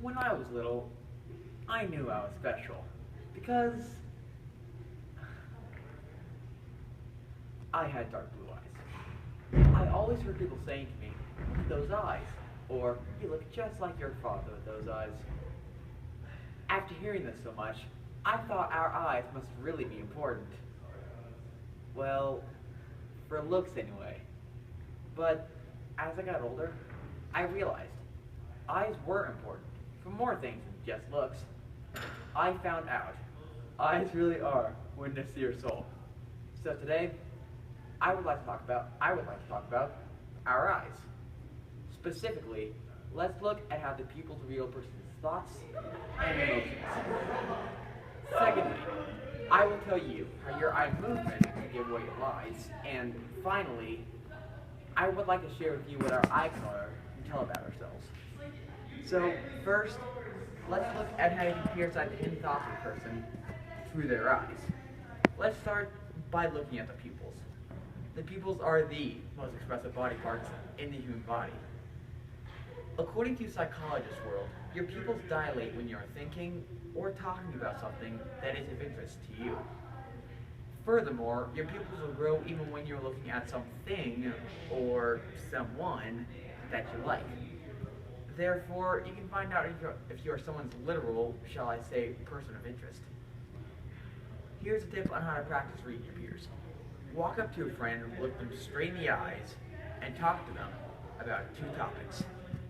When I was little, I knew I was special because I had dark blue eyes. I always heard people saying to me, "Look at those eyes," or "You look just like your father with those eyes." After hearing this so much, I thought our eyes must really be important. Well, for looks anyway. But as I got older, I realized eyes were important for more things than just looks. I found out eyes really are witness to your soul. So today, I would like to talk about our eyes. Specifically, let's look at how the pupils reveal a person's thoughts and emotions. Secondly, I will tell you how your eye movement can give away your lies. And finally, I would like to share with you what our eye color can tell about ourselves. So first, let's look at how you can peer inside the hidden thoughts of a person through their eyes. Let's start by looking at the pupils. The pupils are the most expressive body parts in the human body. According to psychologist's world, your pupils dilate when you're thinking or talking about something that is of interest to you. Furthermore, your pupils will grow even when you're looking at something or someone that you like. Therefore, you can find out if you are someone's literal, shall I say, person of interest. Here's a tip on how to practice reading your peers. Walk up to a friend, look them straight in the eyes, and talk to them about two topics.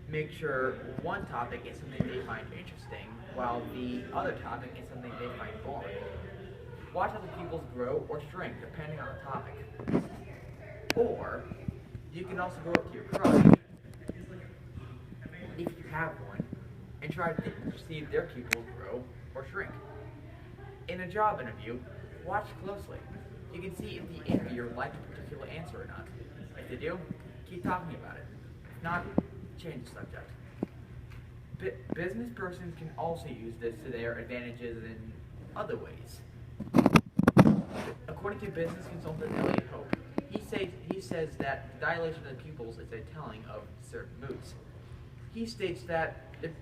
Make sure one topic is something they find interesting, while the other topic is something they find boring. Watch how the pupils grow or shrink depending on the topic. Or, you can also go up to your crush, if you have one, and try to see if their pupils grow or shrink. In a job interview, watch closely. You can see if the interviewer liked a particular answer or not. If they do, keep talking about it. If not, change the subject. Business persons can also use this to their advantages in other ways. According to business consultant Elliot Hope, he says that dilation of the pupils is a telling of certain moods. He states that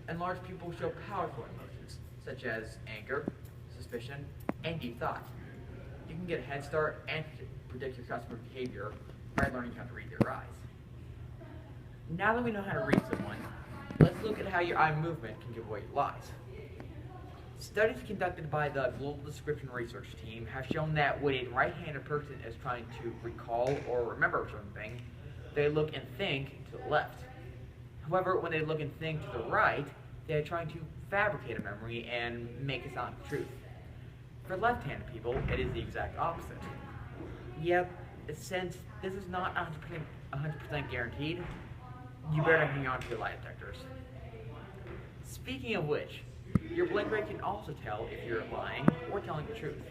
enlarged pupils show powerful emotions, such as anger, suspicion, and deep thought. You can get a head start and predict your customer behavior by learning how to read their eyes. Now that we know how to read someone, let's look at how your eye movement can give away your lies. Studies conducted by the Global Description Research Team have shown that when a right-handed person is trying to recall or remember something, they look and think to the left. However, when they look and think to the right, they are trying to fabricate a memory and make it sound truth. For left-handed people, it is the exact opposite. Yet, since this is not 100% guaranteed, you better hang on to your lie detectors. Speaking of which, your blink rate can also tell if you're lying or telling the truth.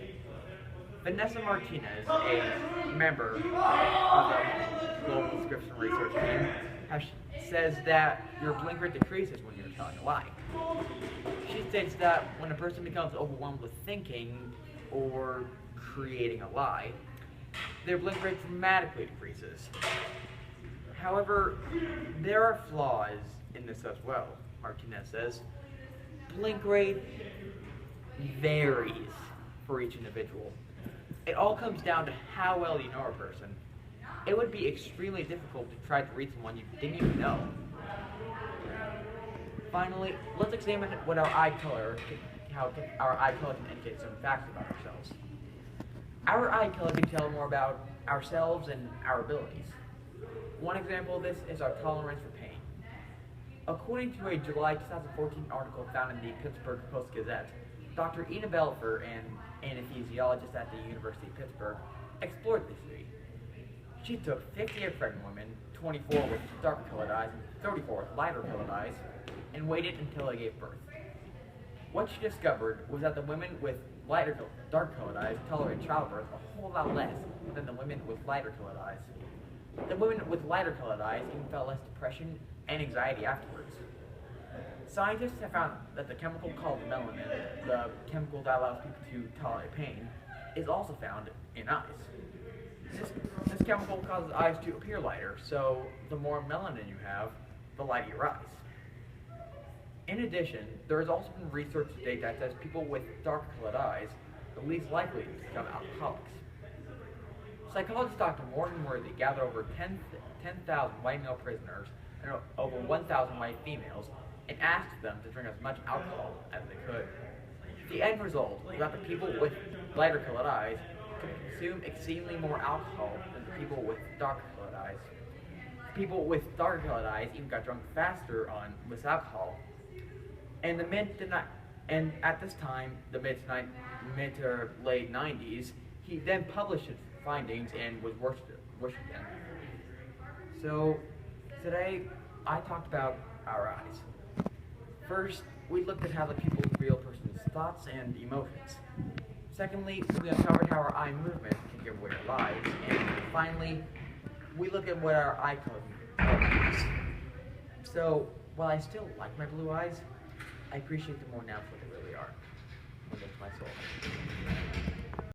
Vanessa Martinez, a member of the Global Description Research Team, says that your blink rate decreases when you're telling a lie. She states that when a person becomes overwhelmed with thinking or creating a lie, their blink rate dramatically decreases. However, there are flaws in this as well, Martinez says. Blink rate varies for each individual. It all comes down to how well you know a person. It would be extremely difficult to try to read someone you didn't even know. Finally, let's examine what how our eye color can indicate some facts about ourselves. Our eye color can tell more about ourselves and our abilities. One example of this is our tolerance for pain. According to a July 2014 article found in the Pittsburgh Post-Gazette, Dr. Ina Belfer, an anesthesiologist at the University of Pittsburgh, explored this theory. She took 58 pregnant women, 24 with darker colored eyes and 34 with lighter colored eyes, and waited until they gave birth. What she discovered was that the women with dark colored eyes tolerate childbirth a whole lot less than the women with lighter colored eyes. The women with lighter colored eyes even felt less depression and anxiety afterwards. Scientists have found that the chemical called melanin, the chemical that allows people to tolerate pain, is also found in eyes. This chemical causes eyes to appear lighter, so the more melanin you have, the lighter your eyes. In addition, there has also been research to date that says people with dark-colored eyes are least likely to become alcoholics. Psychologist Dr. Morgan Worthy gathered over 10,000 white male prisoners and over 1,000 white females and asked them to drink as much alcohol as they could. The end result was that the people with lighter colored eyes could consume exceedingly more alcohol than the people with darker colored eyes. People with darker colored eyes even got drunk faster on this alcohol. And at this time, the mid to late 90s, he then published his findings and was worshipped them. So today, I talked about our eyes. First, we looked at how the people reveal a person's thoughts and emotions. Secondly, we uncovered how our eye movement can give away our lives. And finally, we look at what our eye color means. So, while I still like my blue eyes, I appreciate them more now for what they really are.